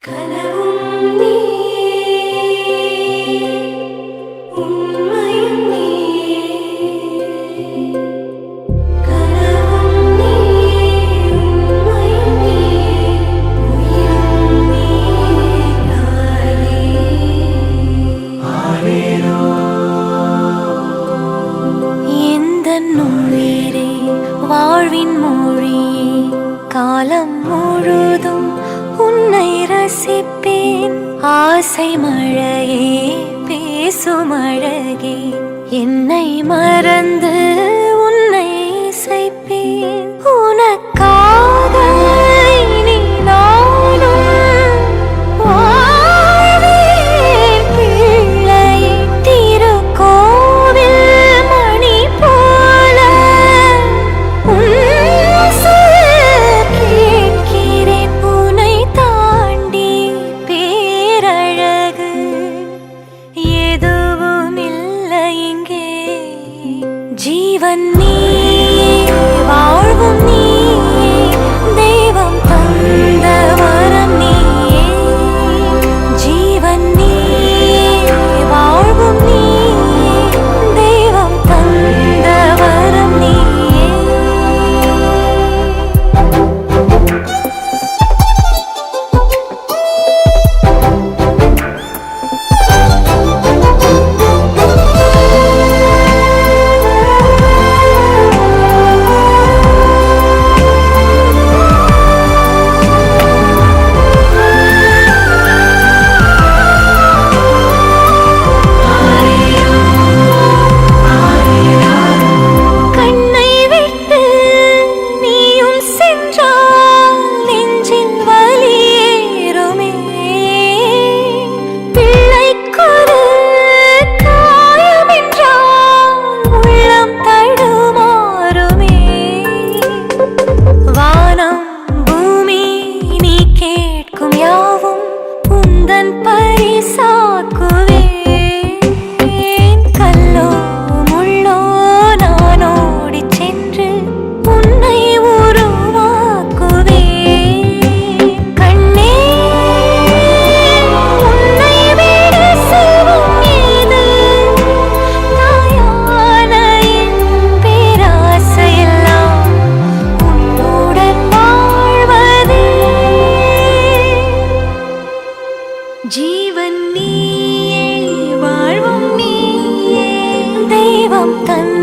கனவும் நீயே உண்மையும் நீயே கனவும் நீயே உண்மையும் நீயே உயிரும் நீயே தாயே ஆரேரோ எந்தன் உயிரே வாழ்வின் மொழியே காலம் முழுதும் உன்னை ரசிப்பேன் ஆசை மழையே பேசும் அழகே என்னை மறந்து உன்னை இசைப்பேன் உனக்காக இனி நானும் வாழ்வேன் பிள்ளையே திருக்கோவில் மணி போல கேட்கிறேன் உன்னை தாண்டி பேரழகு எதுவும் இல்லை இங்கே ஜீவன் நீயே வாழ்வும் நீயே தெய்வம் தந்த வரம் நீயே ஜீவன் நீயே வாழ்வும் நீயே தெய்வம் தந்த வரம் நீயே கண்ணை விட்டு நீயும் சென்றால் நெஞ்சில் வலியேறுமே பிள்ளைக்கொரு காயம் என்றால் உள்ளம் தடுமாறுமே வானம் பூமி நீ கேட்கும் யாவும் உந்தன் பரிசாக்குவேன் கல்லோ முள்ளோ நான் ஓடிச் சென்று உன்னை உருவாக்குவேன் கண்ணே உன்னை விட செல்வம் ஏது தாயான என் பேராசையெல்லாம் உன்னுடன் வாழ்வதே ஜீவன் நீயே வாழ்வும் நீயே தெய்வம் தந்த